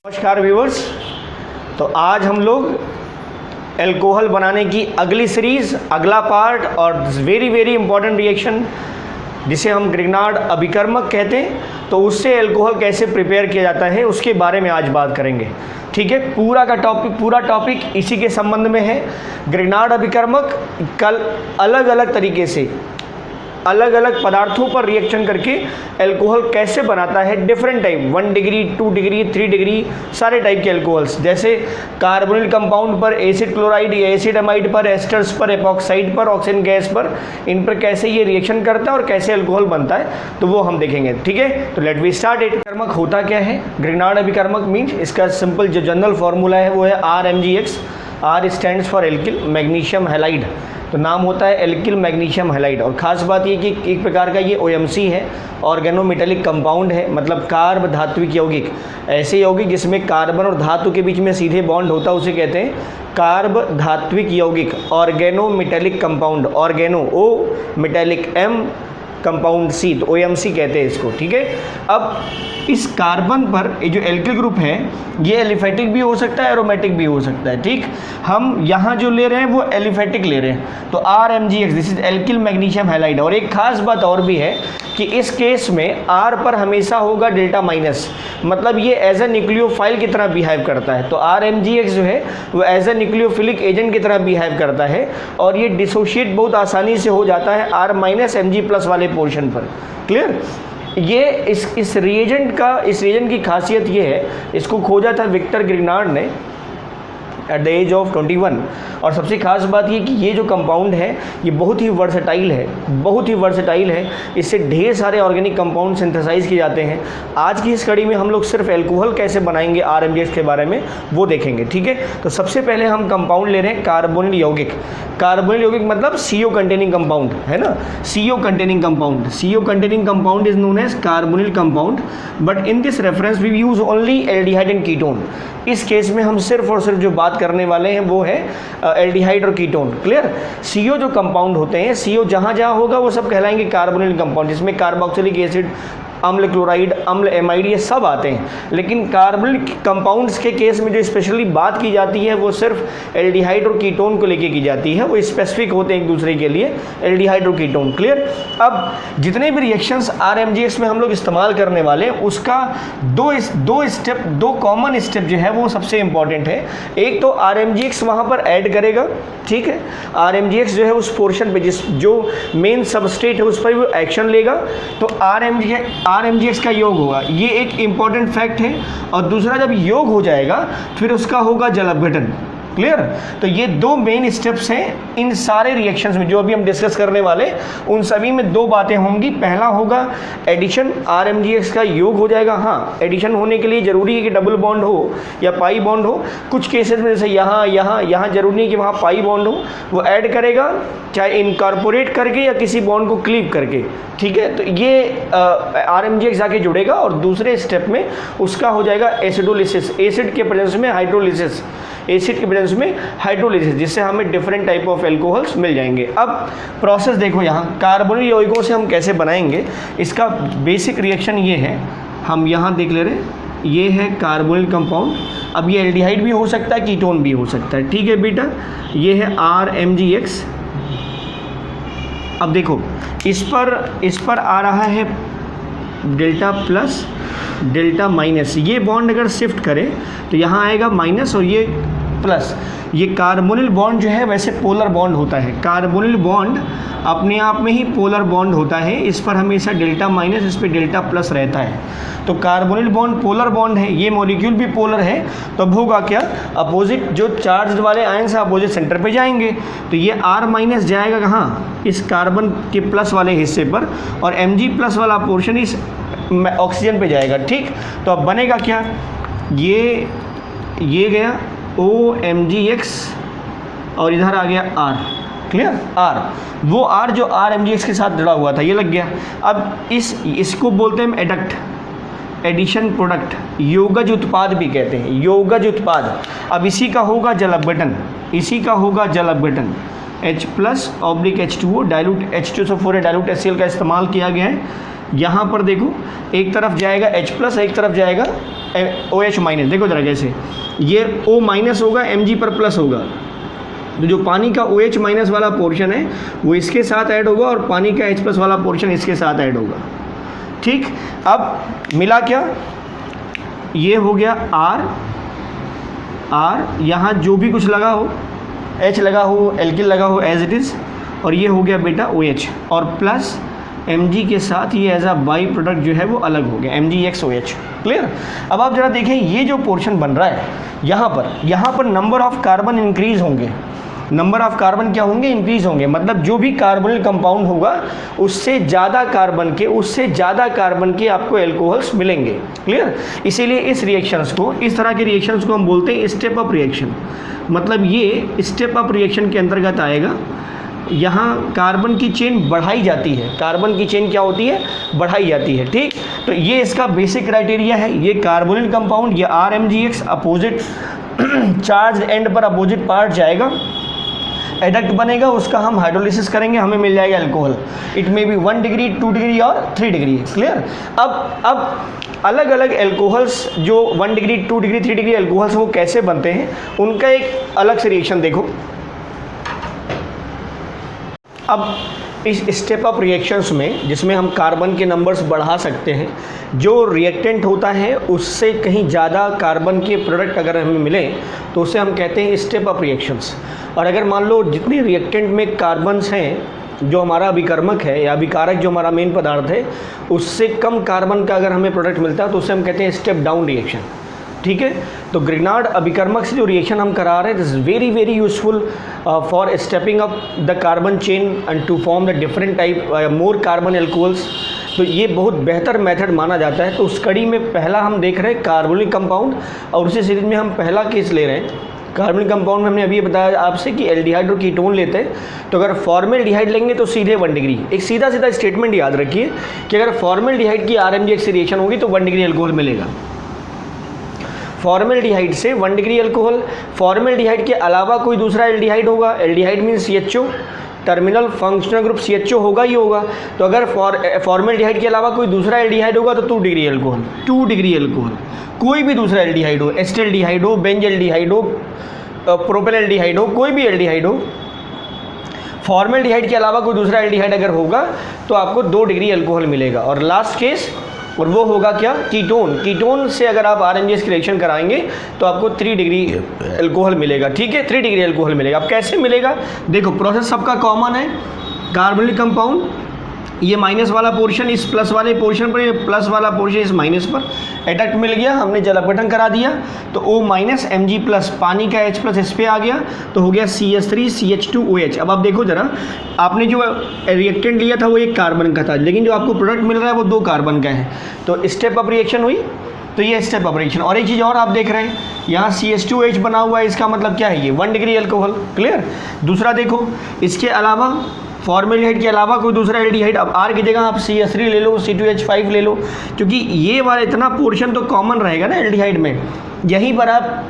नमस्कार व्यूवर्स। तो आज हम लोग अल्कोहल बनाने की अगली सीरीज़, अगला पार्ट और वेरी इंपॉर्टेंट रिएक्शन जिसे हम ग्रिग्नार्ड अभिकर्मक कहते हैं, तो उससे अल्कोहल कैसे प्रिपेयर किया जाता है उसके बारे में आज बात करेंगे। ठीक है, पूरा टॉपिक इसी के संबंध में है। ग्रिग्नार्ड अभिकर्मक कल अलग अलग तरीके से अलग अलग पदार्थों पर रिएक्शन करके अल्कोहल कैसे बनाता है, different type, 1 degree, 2 degree, 3 degree, सारे टाइप के अल्कोहल्स, जैसे कार्बोनिल कंपाउंड पर एसिड क्लोराइड या एसिड अमाइड पर, एस्टर्स पर, एपॉक्साइड पर, ऑक्सीजन गैस पर, इन पर कैसे ये रिएक्शन करता है और कैसे अल्कोहल बनता है, तो वो हम देखेंगे। ठीक है, तो लेट वी स्टार्ट इट। अभिकर्मक होता क्या है? ग्रिग्नार्ड अभिकर्मक मीन्स, इसका सिंपल जो जनरल फॉर्मूला है वो है RMgX। R stands for alkyl magnesium halide, तो नाम होता है एल्किल मैग्नीशियम हैलाइड। और ख़ास बात ये कि एक प्रकार का ये OMC है, ऑर्गेनोमेटेलिक कंपाउंड है, मतलब कार्ब धात्विक यौगिक। ऐसे यौगिक जिसमें कार्बन और धातु के बीच में सीधे बॉन्ड होता है उसे कहते हैं कार्ब धात्विक यौगिक, organometallic compound, organo O metallic M compound C, तो OMC कहते हैं इसको। ठीक है, अब इस कार्बन पर ये जो एल्किल ग्रुप है ये एलिफेटिक भी हो सकता है, एरोमेटिक भी हो सकता है। ठीक, हम यहाँ जो ले रहे हैं वो एलिफेटिक ले रहे हैं, तो RMgX, this is alkyl magnesium halide. और एक खास बात और भी है कि इस केस में R पर हमेशा होगा डेल्टा माइनस, मतलब ये एज ए न्यूक्लियोफाइल की तरह बिहेव करता है। तो RMgX जो है वो एज ए न्यूक्लियोफिलिक एजेंट की तरह बिहेव करता है और ये डिसोशिएट बहुत आसानी से हो जाता है R-Mg+ वाले पोर्शन पर। क्लियर? ये इस रिएजेंट की खासियत ये है, इसको खोजा था विक्टर ग्रिग्नार्ड ने एट द एज ऑफ 21। और सबसे खास बात ये कि ये जो कंपाउंड है ये बहुत ही वर्सेटाइल है, इससे ढेर सारे ऑर्गेनिक कंपाउंड सिंथेसाइज किए जाते हैं। आज की इस कड़ी में हम लोग सिर्फ अल्कोहल कैसे बनाएंगे RMgX के बारे में वो देखेंगे। ठीक है, तो सबसे पहले हम कंपाउंड ले रहे हैं कार्बोनिल यौगिक। कार्बोनिल यौगिक मतलब CO कंटेनिंग कंपाउंड है ना, CO containing compound is known as carbonyl compound, but in this reference we use only aldehyde and ketone. इस केस में हम सिर्फ और सिर्फ जो बात करने वाले हैं वो है एल्डिहाइड और कीटोन। क्लियर? CO जो कंपाउंड होते हैं, CO जहाँ होगा वो सब कहलाएंगे कार्बोनिल कंपाउंड, जिसमें कार्बोक्सिलिक एसिड, अम्ल क्लोराइड, अम्ल एमाइड, ये सब आते हैं। लेकिन कार्बोनिल कंपाउंड्स के केस में जो स्पेशली बात की जाती है वो सिर्फ एल्डिहाइड और कीटोन को लेके की जाती है, वो स्पेसिफिक होते हैं एक दूसरे के लिए, एल्डिहाइड और कीटोन। क्लियर? अब जितने भी रिएक्शंस RMgX में हम लोग इस्तेमाल करने वाले हैं उसका दो कॉमन स्टेप जो है वो सबसे इंपॉर्टेंट है। एक तो RMgX वहाँ पर ऐड करेगा, ठीक है, RMgX जो है उस पोर्शन पे जो मेन सबस्ट्रेट है उस पर वो एक्शन लेगा, तो RMgX का योग होगा, ये एक इम्पॉर्टेंट फैक्ट है। और दूसरा, जब योग हो जाएगा फिर उसका होगा जल अपघटन। क्लियर? तो ये दो मेन स्टेप्स हैं इन सारे रिएक्शंस में जो अभी हम डिस्कस करने वाले, उन सभी में दो बातें होंगी। पहला होगा एडिशन, RMgX का योग हो जाएगा। हाँ, एडिशन होने के लिए जरूरी है कि डबल बॉन्ड हो या पाई बॉन्ड हो। कुछ केसेस में जैसे यहाँ जरूरी है कि वहाँ पाई बॉन्ड हो, वो ऐड करेगा, चाहे इनकॉर्पोरेट करके या किसी बॉन्ड को क्लीव करके। ठीक है, तो ये RMgX जाके जुड़ेगा और दूसरे स्टेप में उसका हो जाएगा एसिडोलिसिस, एसिड के प्रेजेंस में हाइड्रोलिसिस, एसिड के प्रेजेंस में हाइड्रोलिसिस, जिससे हमें डिफरेंट टाइप ऑफ एल्कोहल्स मिल जाएंगे। अब प्रोसेस देखो, यहाँ कार्बोनिल यौगिकों से हम कैसे बनाएंगे, इसका बेसिक रिएक्शन ये है। हम यहाँ देख ले रहे हैं, ये है कार्बोनिल कंपाउंड। अब ये एल्डिहाइड भी हो सकता है, कीटोन भी हो सकता है। ठीक है बेटा, ये है RMgX। अब देखो, इस पर आ रहा है डेल्टा प्लस, डेल्टा माइनस। ये बॉन्ड अगर शिफ्ट करें तो यहाँ आएगा माइनस और ये प्लस। ये कार्बोनिल बॉन्ड जो है वैसे पोलर बॉन्ड होता है, कार्बोनिल बॉन्ड अपने आप में ही पोलर बॉन्ड होता है। इस पर हमेशा डेल्टा माइनस, इस पर डेल्टा प्लस रहता है। तो कार्बोनिल बॉन्ड पोलर बॉन्ड है, ये मॉलिक्यूल भी पोलर है, तो अब होगा क्या, अपोजिट जो चार्ज वाले आयंस अपोजिट सेंटर पे जाएंगे। तो ये R- जाएगा कहाँ, इस कार्बन के प्लस वाले हिस्से पर, और Mg+ वाला पोर्शन इस ऑक्सीजन पे जाएगा। ठीक, तो अब बनेगा क्या, ये गया OMgX और इधर आ गया R। क्लियर? R, वो R जो RMgX के साथ जुड़ा हुआ था ये लग गया। अब इसको बोलते हैं एडक्ट, एडिशन प्रोडक्ट, योगज उत्पाद भी कहते हैं, योगज उत्पाद। अब इसी का होगा जल अपघटन, H+/H2O dilute H2SO4 dilute HCl का इस्तेमाल किया गया है। यहाँ पर देखो, एक तरफ जाएगा H+, एक तरफ जाएगा OH माइनस, देखो जरा कैसे, ये O माइनस होगा, Mg पर प्लस होगा, तो जो पानी का OH माइनस वाला पोर्शन है वो इसके साथ ऐड होगा और पानी का H प्लस वाला पोर्शन इसके साथ ऐड होगा। ठीक, अब मिला क्या, ये हो गया R, यहाँ जो भी कुछ लगा हो, H लगा हो, एल्किल लगा हो एज इट इज़, और ये हो गया बेटा OH, और प्लस Mg के साथ ये एज अ बाई प्रोडक्ट जो है वो अलग हो गया, MgXOH। क्लियर। अब आप जरा देखें ये जो पोर्शन बन रहा है यहाँ पर नंबर ऑफ कार्बन इंक्रीज होंगे, नंबर ऑफ कार्बन क्या होंगे, इंक्रीज होंगे, मतलब जो भी कार्बोनिल कंपाउंड होगा उससे ज़्यादा कार्बन के आपको एल्कोहल्स मिलेंगे। क्लियर। इसीलिए इस रिएक्शंस को, इस तरह के रिएक्शंस को हम बोलते हैं स्टेप अप रिएक्शन। मतलब ये स्टेप अप रिएक्शन के अंतर्गत आएगा। यहाँ कार्बन की चेन बढ़ाई जाती है, कार्बन की चेन क्या होती है, बढ़ाई जाती है। ठीक, तो ये इसका बेसिक क्राइटेरिया है। ये कार्बोनिल कंपाउंड, ये RMgX अपोजिट चार्ज एंड पर अपोजिट पार्ट जाएगा, एडक्ट बनेगा, उसका हम हाइड्रोलिसिस करेंगे, हमें मिल जाएगा alcohol. It may be 1 degree, 2 degree और 3 डिग्री। क्लियर। अब अलग अलग एल्कोहल्स जो 1 डिग्री, 2 डिग्री, 3 डिग्री एल्कोहल्स वो कैसे बनते हैं, उनका एक अलग से रिएक्शन देखो। अब इस स्टेप अप रिएक्शंस में, जिसमें हम कार्बन के नंबर्स बढ़ा सकते हैं, जो रिएक्टेंट होता है उससे कहीं ज़्यादा कार्बन के प्रोडक्ट अगर हमें मिले तो उसे हम कहते हैं स्टेप अप रिएक्शंस। और अगर मान लो जितने रिएक्टेंट में कार्बन्स हैं, जो हमारा अभिकर्मक है या अभिकारक जो हमारा मेन पदार्थ है, उससे कम कार्बन का अगर हमें प्रोडक्ट मिलता है तो उसे हम कहते हैं स्टेप डाउन रिएक्शन। ठीक है। तो ग्रिग्नार्ड अभिकर्मक से जो रिएक्शन हम करा रहे हैं, this is very very useful for stepping up the carbon chain and to form the different type more carbon alcohols. तो ये बहुत बेहतर मेथड माना जाता है। तो उस कड़ी में पहला हम देख रहे हैं कार्बोनिक कंपाउंड, और उसी सीरीज में हम पहला केस ले रहे हैं। कार्बोनिक कंपाउंड में हमने अभी बताया आपसे कि एल्डिहाइड और कीटोन लेते हैं, तो अगर फॉर्मेल्डिहाइड लेंगे तो सीधे 1 डिग्री। एक सीधा सीधा स्टेटमेंट याद रखिए कि अगर फॉर्मेल्डिहाइड की RMgX से रिएक्शन होगी तो 1 डिग्री अल्कोहल मिलेगा। फॉर्मेल्डिहाइड से 1 डिग्री अल्कोहल। फॉर्मेल्डिहाइड के अलावा कोई दूसरा एल्डिहाइड होगा, aldehyde means CHO, terminal functional group CHO होगा ही होगा। तो अगर फॉर्मेल्डिहाइड के अलावा कोई दूसरा एल्डिहाइड होगा तो 2 डिग्री अल्कोहल। 2 डिग्री अल्कोहल कोई भी दूसरा एल्डिहाइड हो, एस्टेल्डिहाइड हो, बेंजल्डिहाइड हो, प्रोपेनल्डिहाइड हो, कोई भी एल्डिहाइड हो, फॉर्मेल्डिहाइड के अलावा कोई दूसरा एल्डिहाइड अगर होगा तो आपको 2 डिग्री अल्कोहल मिलेगा। और लास्ट केस, और वो होगा क्या, कीटोन। कीटोन से अगर आप RMgX की रिएक्शन कराएंगे तो आपको 3 डिग्री अल्कोहल मिलेगा। ठीक है, 3 डिग्री अल्कोहल मिलेगा। अब कैसे मिलेगा, देखो प्रोसेस सबका कॉमन है। कार्बोनिक कंपाउंड, ये माइनस वाला पोर्शन इस प्लस वाले पोर्शन पर, ये प्लस वाला पोर्शन इस माइनस पर, एडक्ट मिल गया, हमने जल अपघटन करा दिया, तो O माइनस Mg प्लस, पानी का H प्लस इस पे आ गया, तो हो गया CH3CH2OH। अब आप देखो जरा, आपने जो रिएक्टेंट लिया था वो 1 कार्बन का था, लेकिन जो आपको प्रोडक्ट मिल रहा है वो 2 कार्बन का है, तो स्टेप अप रिएक्शन हुई। तो ये स्टेप अप रिएक्शन। और एक चीज़ और आप देख रहे हैं, यहाँ CH2OH बना हुआ है, इसका मतलब क्या है, ये 1 डिग्री अल्कोहल। क्लियर। दूसरा देखो, इसके अलावा फॉर्मेल्डिहाइड के अलावा कोई दूसरा एल्डिहाइड, अब R की जगह आप CH3 ले लो, C2H5 ले लो, क्योंकि ये वाला इतना पोर्शन तो कॉमन रहेगा ना एल्डिहाइड में, यहीं पर आप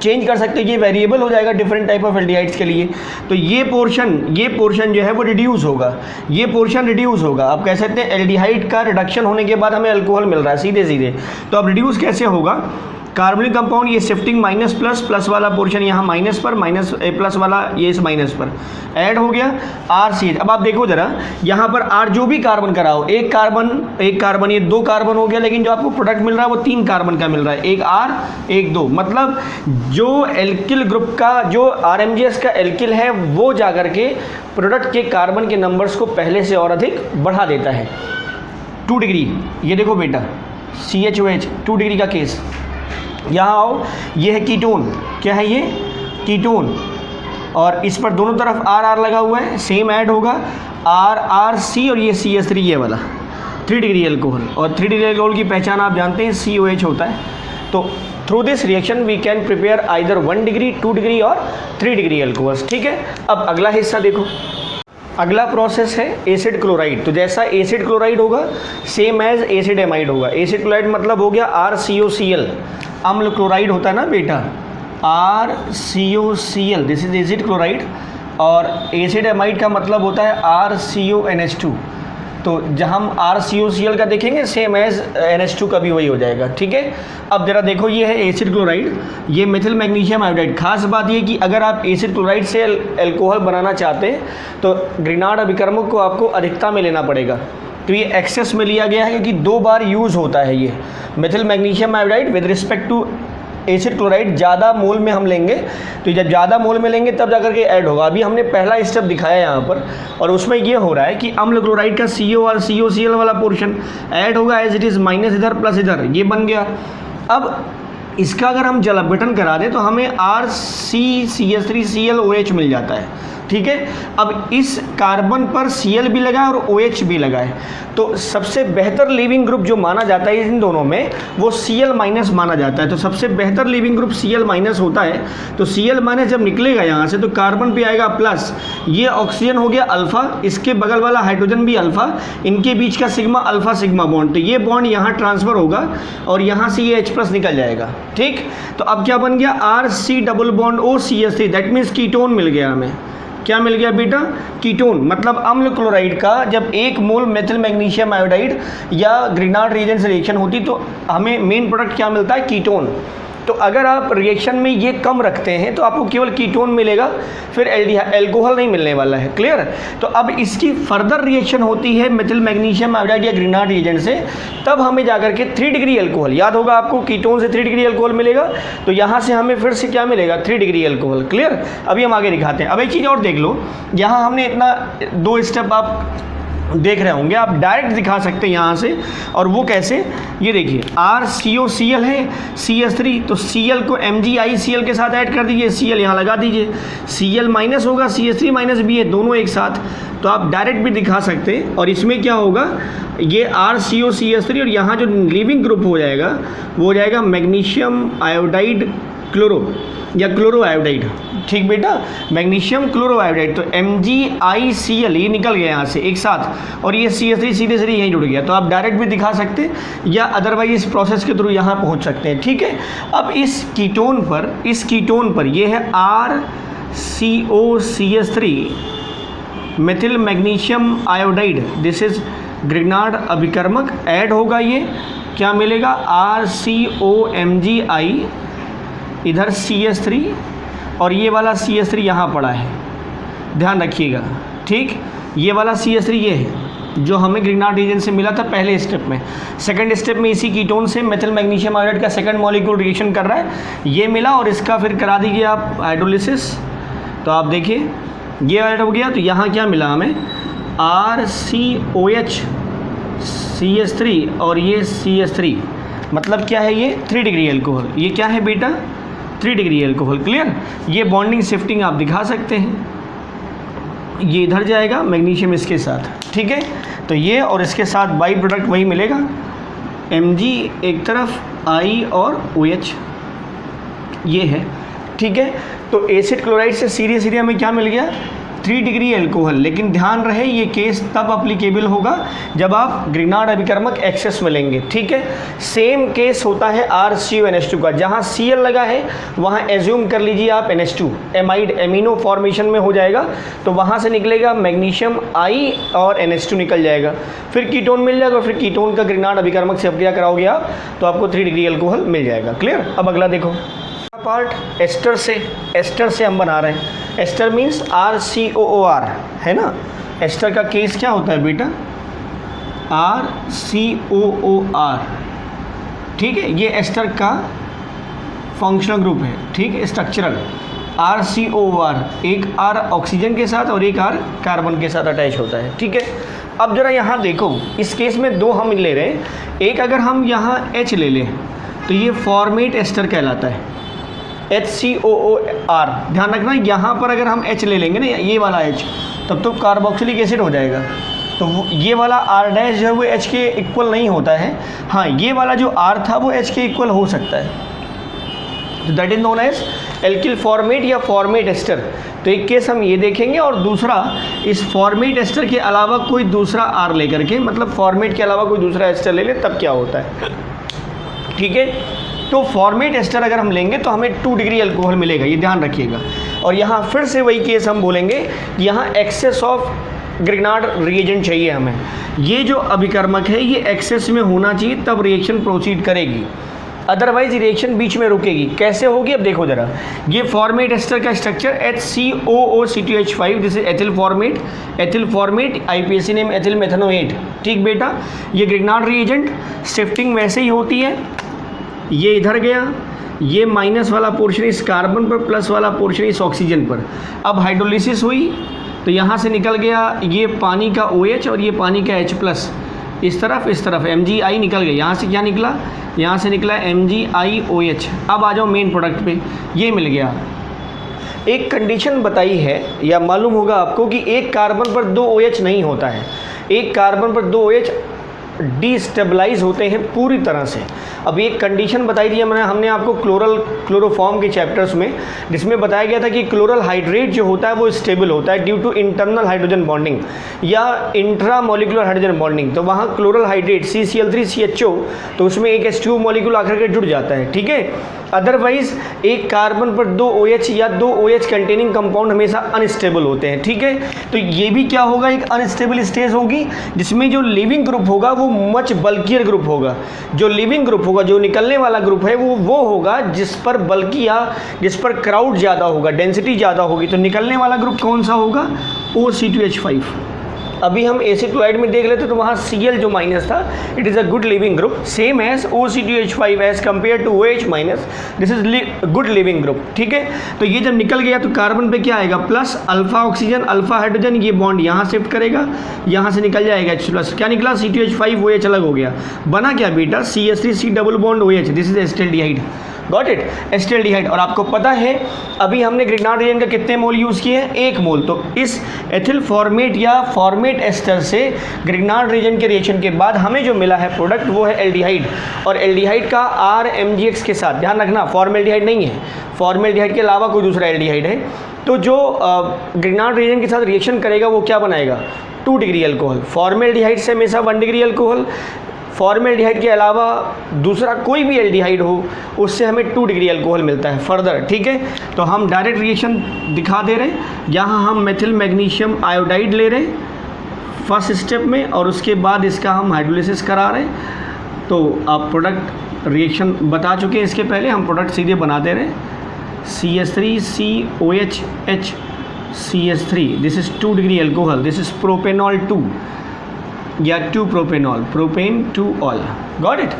चेंज कर सकते हो, ये वेरिएबल हो जाएगा डिफरेंट टाइप ऑफ एल्डिहाइड्स के लिए। तो ये पोर्शन जो है वो रिड्यूस होगा, ये पोर्शन रिड्यूस होगा। आप कह सकते हैं एल्डिहाइड का रिडक्शन होने के बाद हमें अल्कोहल मिल रहा है सीधे सीधे। तो अब रिड्यूस कैसे होगा, कार्बोनिक कंपाउंड ये शिफ्टिंग माइनस प्लस, प्लस वाला पोर्शन यहाँ माइनस पर, माइनस प्लस वाला ये इस माइनस पर ऐड हो गया, RCH। अब आप देखो जरा, यहाँ पर R जो भी कार्बन कराओ, एक कार्बन ये 2 कार्बन हो गया, लेकिन जो आपको प्रोडक्ट मिल रहा है वो 3 कार्बन का मिल रहा है, एक R एक 2, मतलब जो एल्किल ग्रुप का, जो RMgX का एल्किल है वो जाकर के प्रोडक्ट के कार्बन के नंबर्स को पहले से और अधिक बढ़ा देता है। 2 डिग्री, ये देखो बेटा CHOH 2 डिग्री का केस। यहाँ आओ, ये है कीटोन, क्या है ये, कीटोन, और इस पर दोनों तरफ RR लगा हुआ है, सेम ऐड होगा, RRC, और ये CH3 ये वाला 3 डिग्री अल्कोहल। और 3 डिग्री अल्कोहल की पहचान आप जानते हैं, COH होता है। तो through this reaction we can prepare either 1 degree, 2 degree और 3 डिग्री अल्कोहल्स। ठीक है। अब अगला हिस्सा देखो, अगला प्रोसेस है एसिड क्लोराइड। तो जैसा एसिड क्लोराइड होगा सेम एज एसिड एमाइड होगा। एसिड क्लोराइड मतलब हो गया RCOCl, अम्ल क्लोराइड होता है ना बेटा, RCOCl, this is acid chloride. और एसिड एमाइड का मतलब होता है RCONH2, तो जहाँ हम RCOCl का देखेंगे सेम एज NH2 का भी वही हो जाएगा, ठीक है। अब जरा देखो, ये है एसिड क्लोराइड, ये मेथिल मैग्नीशियम आयोडाइड। खास बात ये कि अगर आप एसिड क्लोराइड से एल्कोहल बनाना चाहते हैं तो ग्रिनार्ड अभिकर्मक को आपको अधिकता में लेना पड़ेगा। तो ये एक्सेस में लिया गया है क्योंकि 2 बार यूज़ होता है ये methyl magnesium iodide with respect to acid chloride. ज़्यादा मोल में हम लेंगे, तो जब ज़्यादा मोल में लेंगे तब जाकर के ऐड होगा। अभी हमने पहला स्टेप दिखाया यहाँ पर, और उसमें ये हो रहा है कि अम्ल क्लोराइड का CO और COCl वाला पोर्शन ऐड होगा एज इट इज़, माइनस इधर प्लस इधर, ये बन गया। अब इसका अगर हम जल अपघटन करा दें तो हमें RCCH3ClOH मिल जाता है, ठीक है। अब इस कार्बन पर Cl भी लगा है और OH भी लगा है, तो सबसे बेहतर लीविंग ग्रुप जो माना जाता है इन दोनों में वो Cl- माना जाता है। तो सबसे बेहतर लीविंग ग्रुप Cl- होता है। तो Cl- जब निकलेगा यहाँ से तो कार्बन पे आएगा प्लस, ये ऑक्सीजन हो गया अल्फ़ा, इसके बगल वाला हाइड्रोजन भी अल्फ़ा, इनके बीच का सिग्मा अल्फ़ा सिग्मा बॉन्ड, तो ये बॉन्ड यहाँ ट्रांसफ़र होगा और यहाँ से ये H+ निकल जाएगा, ठीक। तो अब क्या बन गया, RC+OCH3, दैट मीन्स कीटोन मिल गया हमें। क्या मिल गया बेटा, कीटोन। मतलब अम्ल क्लोराइड का जब 1 मोल मेथिल मैग्नीशियम आयोडाइड या ग्रिनार्ड रिएजेंट से रिएक्शन होती तो हमें मेन प्रोडक्ट क्या मिलता है, कीटोन। तो अगर आप रिएक्शन में ये कम रखते हैं तो आपको केवल कीटोन मिलेगा, फिर एल्कोहल नहीं मिलने वाला है, क्लियर। तो अब इसकी फर्दर रिएक्शन होती है मेथिल मैग्नीशियम आयोडाइड या ग्रिनार्ड रिएजेंट से, तब हमें जाकर के 3 डिग्री एल्कोहल, याद होगा आपको, कीटोन से 3 डिग्री एल्कोहल मिलेगा, तो यहाँ से हमें फिर से क्या मिलेगा, 3 डिग्री एल्कोहल, क्लियर। अभी हम आगे दिखाते हैं। अब एक चीज़ और देख लो, यहाँ हमने इतना 2 स्टेप आप देख रहे होंगे, आप डायरेक्ट दिखा सकते हैं यहाँ से, और वो कैसे, ये देखिए RCOCl है CH3, तो Cl को MgICl के साथ ऐड कर दीजिए, Cl यहाँ लगा दीजिए, Cl- होगा CH3- भी है, दोनों एक साथ, तो आप डायरेक्ट भी दिखा सकते हैं। और इसमें क्या होगा, ये RCOCH3 और यहाँ जो लीविंग ग्रुप हो जाएगा वो हो जाएगा मैग्नीशियम आयोडाइड क्लोरो या क्लोरो आयोडाइड, ठीक बेटा, मैग्नीशियम क्लोरो आयोडाइड। तो MgICl ये निकल गया यहाँ से एक साथ, और ये CH3 सीधे सीधे यहीं जुड़ गया। तो आप डायरेक्ट भी दिखा सकते हैं या अदरवाइज इस प्रोसेस के थ्रू यहाँ पहुँच सकते हैं, ठीक है। अब इस कीटोन पर ये है RCOCH3 methyl magnesium iodide, this is Grignard अभिकर्मक, ऐड होगा, ये क्या मिलेगा, RCOMgI, इधर CH3 और ये वाला CH3 यहाँ पड़ा है, ध्यान रखिएगा, ठीक। ये वाला CH3 ये है जो हमें ग्रिनार्ड रिएजेंट से मिला था पहले स्टेप में। सेकंड स्टेप में इसी कीटोन से मेथिल मैग्नीशियम आयोडाइड का सेकंड मॉलिक्यूल रिएक्शन कर रहा है, ये मिला, और इसका फिर करा दीजिए आप हाइड्रोलिसिस। तो आप देखिए ये ऐड हो गया, तो यहाँ क्या मिला हमें, RCOH CH3 और ये CH3, मतलब क्या है, ये 3 डिग्री एल्कोहल। ये क्या है बेटा, 3 डिग्री एल्कोहल, क्लियर। ये बॉन्डिंग शिफ्टिंग आप दिखा सकते हैं, ये इधर जाएगा मैग्नीशियम इसके साथ, ठीक है। तो ये और इसके साथ बाई प्रोडक्ट वही मिलेगा, Mg एक तरफ, I और OH, ये है, ठीक है। तो एसिड क्लोराइड से सीधे हमें क्या मिल गया, 3 डिग्री एल्कोहल। लेकिन ध्यान रहे ये केस तब अप्लीकेबल होगा जब आप ग्रिनार्ड अभिकर्मक एक्सेस में लेंगे, ठीक है। सेम केस होता है RCONH2 का, जहाँ Cl लगा है वहाँ एज्यूम कर लीजिए आप NH2, एमाइड एमिनो फॉर्मेशन में हो जाएगा, तो वहाँ से निकलेगा मैग्नीशियम I और NH2 निकल जाएगा, फिर कीटोन मिल जाएगा, फिर कीटोन का ग्रिनार्ड अभिकर्मक से अभिक्रिया कराओगे आप तो आपको 3 डिग्री एल्कोहल मिल जाएगा, क्लियर। अब अगला देखो पार्ट, एस्टर से हम बना रहे हैं। एस्टर मीन्स RCOOR, है ना। एस्टर का केस क्या होता है बेटा, RCOOR, ठीक है। ये एस्टर का फंक्शनल ग्रुप है, ठीक है, स्ट्रक्चरल। RCOOR, एक R ऑक्सीजन के साथ और एक R कार्बन के साथ अटैच होता है, ठीक है। अब जरा यहाँ देखो, इस केस में 2 हम ले रहे हैं, एक अगर हम यहाँ H ले लें तो ये फॉर्मेट एस्टर कहलाता है, HCOOR। ध्यान रखना, यहाँ पर अगर हम H ले लेंगे ना, ये वाला H, तब तो कार्बोक्सिलिक एसिड हो जाएगा। तो ये वाला R' जो है वो H के इक्वल नहीं होता है, हाँ ये वाला जो R था वो H के इक्वल हो सकता है, तो that is known as alkyl formate या फॉर्मेट एस्टर। तो एक केस हम ये देखेंगे, और दूसरा इस फॉर्मेट एस्टर के अलावा कोई दूसरा R लेकर के, मतलब फॉर्मेट के अलावा कोई दूसरा एस्टर ले ले तब क्या होता है, ठीक है। तो फॉर्मेट एस्टर अगर हम लेंगे तो हमें 2 डिग्री एल्कोहल मिलेगा, ये ध्यान रखिएगा। और यहाँ फिर से वही केस हम बोलेंगे, यहाँ एक्सेस ऑफ ग्रिग्नार्ड रिएजेंट चाहिए हमें। ये जो अभिकर्मक है ये एक्सेस में होना चाहिए, तब रिएक्शन प्रोसीड करेगी, अदरवाइज रिएक्शन बीच में रुकेगी। कैसे होगी अब देखो जरा। ये फॉर्मेट एस्टर का structure HCOOCTH5, this is ethyl formate, IPAC name ethyl methanoate. ठीक बेटा, ये ग्रिग्नार्ड रिएजेंट शिफ्टिंग वैसे ही होती है, ये इधर गया, ये माइनस वाला पोर्शन इस कार्बन पर, प्लस वाला पोर्शन इस ऑक्सीजन पर। अब हाइड्रोलिसिस हुई तो यहाँ से निकल गया ये पानी का OH और ये पानी का H+, इस तरफ MgI निकल गया। यहाँ से क्या निकला, यहाँ से निकला MgIOH। अब आ जाओ मेन प्रोडक्ट पे, ये मिल गया। एक कंडीशन बताई है या मालूम होगा आपको कि एक कार्बन पर 2 OH नहीं होता है, एक कार्बन पर 2 OH डिस्टेबलाइज होते हैं पूरी तरह से। अब एक कंडीशन बताई थी हमने आपको क्लोरोफॉर्म के चैप्टर्स में, जिसमें बताया गया था कि क्लोरल हाइड्रेट जो होता है वो स्टेबल होता है due to internal hydrogen bonding या इंट्रा मॉलिक्यूलर हाइड्रोजन बॉन्डिंग। तो वहाँ क्लोरल हाइड्रेट CCl3CHO, तो उसमें एक H2 मॉलिक्यूल आकर के जुड़ जाता है, ठीक है। अदरवाइज एक कार्बन पर 2 OH या 2 OH कंटेनिंग कंपाउंड हमेशा अनस्टेबल होते हैं, ठीक है। तो ये भी क्या होगा, एक अनस्टेबल स्टेज होगी, जिसमें जो लिविंग ग्रुप होगा वो मच बल्कियर ग्रुप होगा। जो लिविंग ग्रुप होगा, जो निकलने वाला ग्रुप है वो होगा जिस पर बल्कि या जिस पर क्राउड ज़्यादा होगा, डेंसिटी ज़्यादा होगी। तो निकलने वाला ग्रुप कौन सा होगा, OC2H5। अभी हम एसिड क्लोराइड में देख लेते तो वहाँ Cl जो माइनस था, it is a good leaving group, same as OC2H5 as compare to OH minus, this is good leaving group, ठीक है। तो ये जब निकल गया तो कार्बन पे क्या आएगा, plus alpha oxygen alpha hydrogen, ये बॉन्ड यहाँ शिफ्ट करेगा, यहाँ से निकल जाएगा H+, क्या निकला C2H5 OH अलग हो गया, बना क्या बेटा CH3C double bond OH, this is acetaldehyde, got it, acetaldehyde. और आपको पता है अभी हमने ग्रिग्नार्ड रिएजेंट का कितने मोल यूज़ किए हैं, 1 मोल। तो इस एथिल फॉर्मेट या फॉर्मेट एस्टर से ग्रिग्नार्ड रिएजेंट के रिएक्शन के बाद हमें जो मिला है प्रोडक्ट वो है एल्डिहाइड, और एल्डिहाइड का RMgX के साथ, ध्यान रखना फॉर्मेल्डिहाइड नहीं है, फॉर्मेल्डिहाइड के अलावा कोई दूसरा एल्डिहाइड है। तो जो ग्रिग्नार्ड रिएजेंट के साथ रिएक्शन करेगा वो क्या बनाएगा, 2 डिग्री अल्कोहल। फॉर्मेल्डिहाइड से हमेशा 1 डिग्री अल्कोहल, फॉर्मेल्डिहाइड के अलावा दूसरा कोई भी एल्डिहाइड हो उससे हमें 2 डिग्री अल्कोहल मिलता है फर्दर, ठीक है। तो हम डायरेक्ट रिएक्शन दिखा दे रहे हैं, यहाँ हम मेथिल मैग्नीशियम आयोडाइड ले रहे हैं फर्स्ट स्टेप में, और उसके बाद इसका हम हाइड्रोलिसिस करा रहे हैं। तो आप प्रोडक्ट रिएक्शन बता चुके हैं, इसके पहले हम प्रोडक्ट सीधे बना दे रहे हैं। CH3COH CH3, this is 2 degree alcohol, this is propanol 2 या 2 propanol, propane 2 all, got it.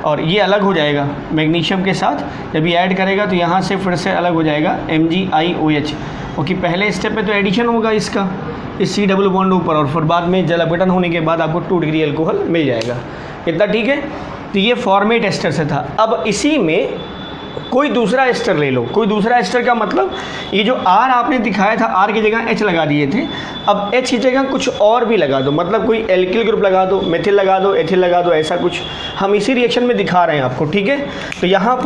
और ये अलग हो जाएगा मैग्नीशियम के साथ, जब ये ऐड करेगा तो यहाँ से फिर से अलग हो जाएगा MgIOH, क्योंकि पहले स्टेप पे तो एडिशन होगा इसका, इस C डबल बॉन्ड ऊपर, और फिर बाद में जल अपघटन होने के बाद आपको 2 डिग्री अल्कोहल मिल जाएगा। इतना ठीक है। तो ये फॉर्मेट एस्टर से था। अब इसी में कोई दूसरा एस्टर ले लो, कोई दूसरा एस्टर का मतलब ये जो R आपने दिखाया था, R की जगह H लगा दिए थे, अब H की जगह कुछ और भी लगा दो, मतलब कोई एल्किल ग्रुप लगा दो, मेथिल लगा दो, एथिल लगा दो, ऐसा कुछ हम इसी रिएक्शन में दिखा रहे हैं आपको, ठीक है। तो यहाँ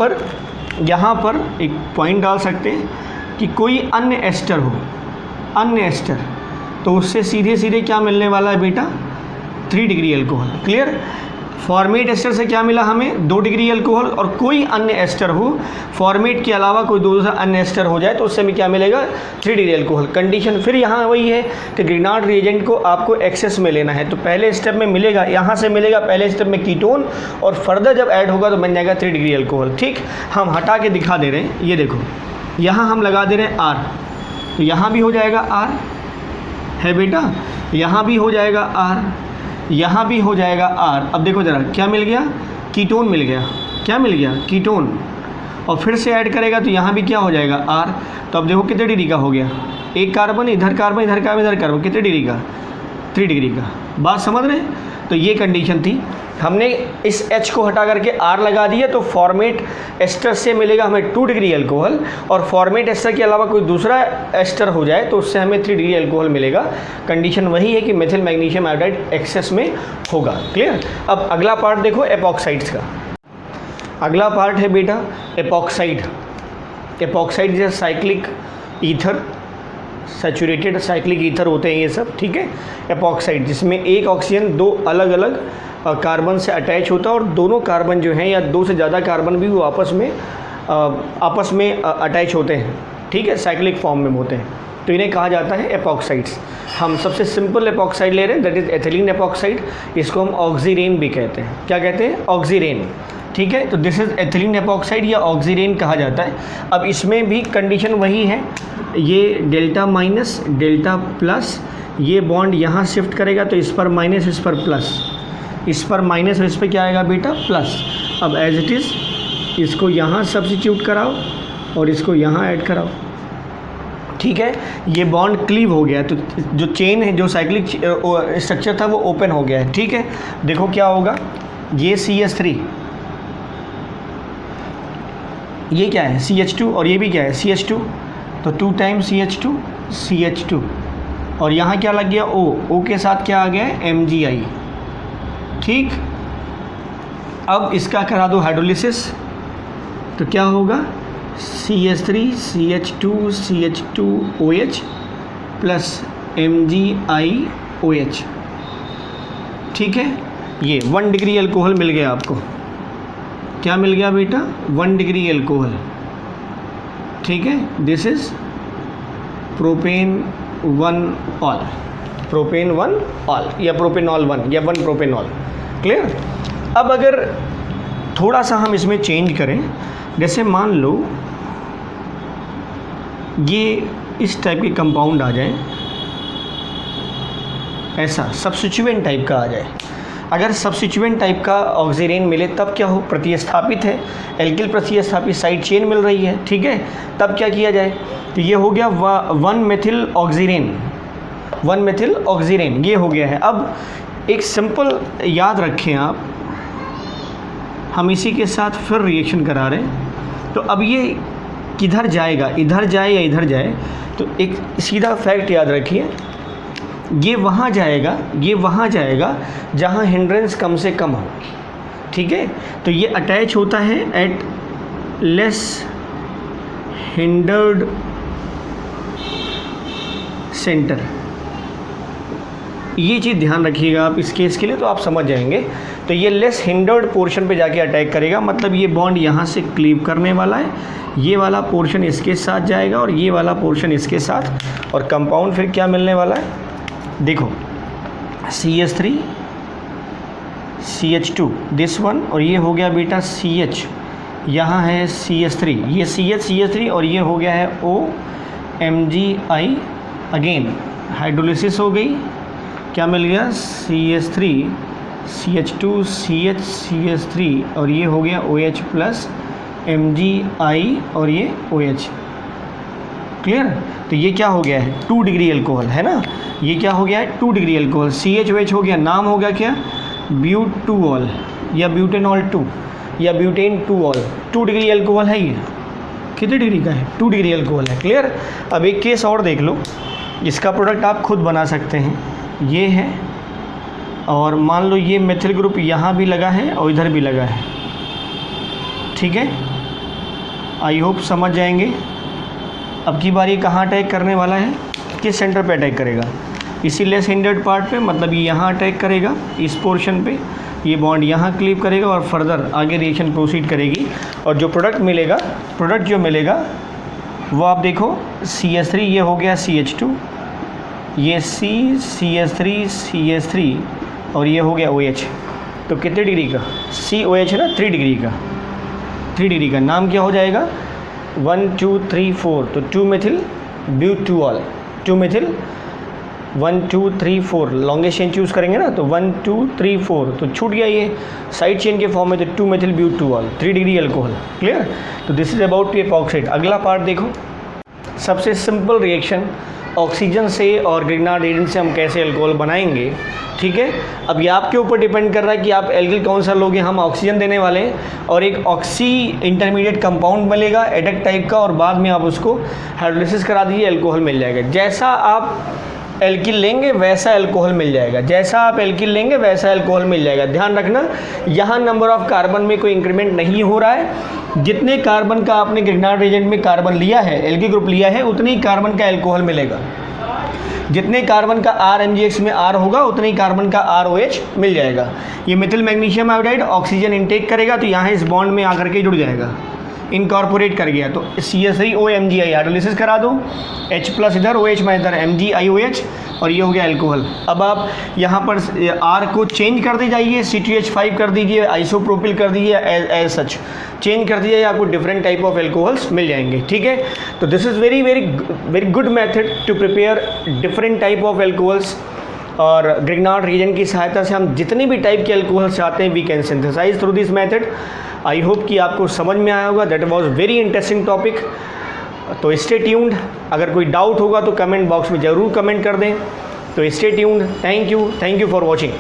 पर एक पॉइंट डाल सकते हैं कि कोई अन्य एस्टर हो, अन्य एस्टर, तो उससे सीधे सीधे क्या मिलने वाला है बेटा, 3 degree alcohol, clear. Formate ester से क्या मिला हमें, 2 डिग्री अल्कोहल, और कोई अन्य एस्टर हो, फॉर्मेट के अलावा कोई दूसरा अन्य एस्टर हो जाए तो उससे हमें क्या मिलेगा, 3 डिग्री अल्कोहल। कंडीशन फिर यहाँ वही है कि ग्रिग्नार्ड रिएजेंट को आपको एक्सेस में लेना है, तो पहले स्टेप में मिलेगा, यहाँ से मिलेगा पहले स्टेप में कीटोन, और फर्दर जब ऐड होगा तो बन जाएगा 3 डिग्री अल्कोहल, ठीक। हम हटा के दिखा दे रहे हैं, ये देखो यहाँ हम लगा दे रहे हैं R, तो यहाँ भी हो जाएगा R है बेटा, यहाँ भी हो जाएगा R, यहाँ भी हो जाएगा R। अब देखो ज़रा क्या मिल गया, कीटोन मिल गया, क्या मिल गया, कीटोन, और फिर से ऐड करेगा तो यहाँ भी क्या हो जाएगा R। तो अब देखो कितने डिग्री का हो गया, एक कार्बन इधर कार्बन इधर कार्बन इधर कार्बन, कितने डिग्री का, 3 डिग्री का, बात समझ रहे हैं। तो ये कंडीशन थी, हमने इस H को हटा करके R लगा दिया, तो फॉर्मेट एस्टर से मिलेगा हमें 2 डिग्री अल्कोहल, और फॉर्मेट एस्टर के अलावा कोई दूसरा एस्टर हो जाए तो उससे हमें 3 डिग्री अल्कोहल मिलेगा। कंडीशन वही है कि मेथिल मैग्नीशियम आयोडाइड एक्सेस में होगा, क्लियर। अब अगला पार्ट देखो एपॉक्साइड्स का, अगला पार्ट है बेटा एपॉक्साइड। एपॉक्साइड जैसे cyclic ether, saturated cyclic ether होते हैं ये सब, ठीक है। एपॉक्साइड जिसमें एक ऑक्सीजन 2 अलग अलग कार्बन से अटैच होता है, और दोनों कार्बन जो हैं या 2 से ज़्यादा कार्बन भी वो आपस में अटैच होते हैं, ठीक है, साइक्लिक फॉर्म में होते हैं। तो इन्हें कहा जाता है एपॉक्साइड्स। हम सबसे सिंपल एपॉक्साइड ले रहे हैं, दैट इज़ एथिलीन एपॉक्साइड। इसको हम ऑक्सीरेन भी कहते हैं। क्या कहते हैं? ऑक्सीरेन। ठीक है, तो दिस इज़ एथिलीन एपॉक्साइड या ऑक्सीरेन कहा जाता है। अब इसमें भी कंडीशन वही है, ये डेल्टा माइनस डेल्टा प्लस, ये बॉन्ड यहाँ शिफ्ट करेगा तो इस पर माइनस इस पर प्लस, इस पर माइनस और इस पर क्या आएगा बेटा? प्लस। अब एज इट इज़ इसको यहाँ सब्स्टिट्यूट कराओ और इसको यहाँ ऐड कराओ। ठीक है, ये बॉन्ड क्लीव हो गया है, तो जो चेन है, जो साइक्लिक स्ट्रक्चर था वो ओपन हो गया है। ठीक है, देखो क्या होगा, ये CH3, ये क्या है? CH2, और ये भी क्या है? CH2, तो 2 टाइम्स CH2 CH2, और यहाँ क्या लग गया? O के साथ क्या आ गया है? MgI। ठीक, अब इसका करा दो हाइड्रोलिसिस, तो क्या होगा? CH3 CH2 CH2OH plus MgIOH। ठीक है, ये 1 डिग्री एल्कोहल मिल गया आपको। क्या मिल गया बेटा? 1 डिग्री एल्कोहल। ठीक है, this is propane 1 all, propane 1 all या प्रोपेनॉल 1 या 1 प्रोपेनॉल। क्लियर? अब अगर थोड़ा सा हम इसमें चेंज करें, जैसे मान लो ये इस टाइप के कंपाउंड आ जाए, ऐसा सब्स्टिट्यूएंट टाइप का आ जाए। अगर सब्स्टिट्यूएंट टाइप का ऑक्सीरेन मिले तब क्या हो? प्रतिस्थापित है, एल्किल प्रतिस्थापित साइड चेन मिल रही है। ठीक है, तब क्या किया जाए? तो ये हो गया 1 मेथिल ऑक्सीरेन, 1 मेथिल ऑक्सीरेन, ये हो गया है। अब एक सिंपल याद रखें आप, हम इसी के साथ फिर रिएक्शन करा रहे हैं, तो अब ये किधर जाएगा? इधर जाए या इधर जाए? तो एक सीधा फैक्ट याद रखिए, ये वहाँ जाएगा, ये वहाँ जाएगा जहाँ हिंड्रेंस कम से कम हो। ठीक है, तो ये अटैच होता है एट लेस हिंडर्ड सेंटर। ये चीज़ ध्यान रखिएगा आप इस केस के लिए, तो आप समझ जाएंगे। तो ये लेस हिंडर्ड पोर्शन पे जाके अटैक करेगा, मतलब ये बॉन्ड यहाँ से क्लीव करने वाला है, ये वाला पोर्शन इसके साथ जाएगा और ये वाला पोर्शन इसके साथ, और कंपाउंड फिर क्या मिलने वाला है? देखो CH3 CH2 दिस वन, और ये हो गया बेटा CH, यहाँ है CH3, ये CH3 और ये हो गया है OMgI। अगेन हाइड्रोलिसिस हो गई, क्या मिल गया? CH3 CH2 CH CH3 और ये हो गया OH प्लस MgI और ये OH। क्लियर? तो ये क्या हो गया है? 2 डिग्री एल्कोहल है ना, ये क्या हो गया है? 2 डिग्री एल्कोहल। CHOH हो गया, नाम हो गया क्या? ब्यूटूऑल या ब्यूटेनॉल 2 या ब्यूटेन 2 ऑल। 2 डिग्री एल्कोहल है ये। कितने डिग्री का है? 2 डिग्री एल्कोहल है। क्लियर? अब एक केस और देख लो, इसका प्रोडक्ट आप खुद बना सकते हैं। ये है, और मान लो ये मेथिल ग्रुप यहाँ भी लगा है और इधर भी लगा है। ठीक है, आई होप समझ जाएंगे। अब की बारी कहाँ अटैक करने वाला है? किस सेंटर पे अटैक करेगा? इसी लेस हिंडर्ड पार्ट पे, मतलब ये यहाँ अटैक करेगा इस पोर्शन पे, ये बॉन्ड यहाँ क्लीव करेगा और फर्दर आगे रिएक्शन प्रोसीड करेगी। और जो प्रोडक्ट मिलेगा, प्रोडक्ट जो मिलेगा वो आप देखो, CH3 ये हो गया CH2, ये CH3 CH3 और ये हो गया OH। तो कितने डिग्री का? COH है ना, 3 डिग्री का, 3 डिग्री का। नाम क्या हो जाएगा? 1 2 3 4, तो 2 methyl butanol, 2 methyl 1 2 3 4, longest chain choose करेंगे ना, तो 1 2 3 4, तो छूट गया ये साइड चेन के फॉर्म में, तो 2 methyl butanol, 3 degree alcohol. Clear? तो this is about to epoxide. अगला पार्ट देखो, सबसे सिंपल रिएक्शन, ऑक्सीजन से और ग्रिग्नार्ड एजेंट से हम कैसे अल्कोहल बनाएंगे। ठीक है, अब ये आपके ऊपर डिपेंड कर रहा है कि आप एल्किल कौन सा लोगे। हम ऑक्सीजन देने वाले हैं और एक ऑक्सी इंटरमीडिएट कंपाउंड मिलेगा एडक टाइप का, और बाद में आप उसको हाइड्रोलिसिस करा दीजिए, अल्कोहल मिल जाएगा। जैसा आप एल्किल लेंगे वैसा अल्कोहल मिल जाएगा, जैसा आप एल्किल लेंगे वैसा अल्कोहल मिल जाएगा। ध्यान रखना, यहाँ नंबर ऑफ कार्बन में कोई इंक्रीमेंट नहीं हो रहा है। जितने कार्बन का आपने ग्रिग्नार्ड एजेंट में कार्बन लिया है, एल्किल ग्रुप लिया है, उतने ही कार्बन का अल्कोहल मिलेगा। जितने कार्बन का RMgX में R होगा, उतने ही कार्बन का ROH मिल जाएगा। ये Mithil magnesium iodide oxygen intake करेगा, तो यहाँ इस बॉन्ड में आकर के जुड़ जाएगा, इनकॉर्पोरेट कर गया, तो CH3OMgI हाइड्रोलिसिस करा दो, H+ इधर, OH में इधर, MgIOH, और ये हो गया अल्कोहल। अब आप यहाँ पर R को चेंज कर दी जाइए, C2H5 कर दीजिए, आइसोप्रोपिल कर दीजिए, एज सच चेंज कर दीजिए, आपको डिफरेंट टाइप ऑफ एल्कोहल्स मिल जाएंगे। ठीक है, तो this is very very very good method to prepare different type of alcohols. और ग्रिग्नार्ड रीजन की सहायता से हम जितनी भी टाइप के एल्कोहल्स चाहते हैं we can synthesize through this method. I hope कि आपको समझ में आया होगा। That was very interesting topic. तो स्टे ट्यून्ड, अगर कोई डाउट होगा तो कमेंट बॉक्स में ज़रूर कमेंट कर दें। तो stay tuned, thank you for watching.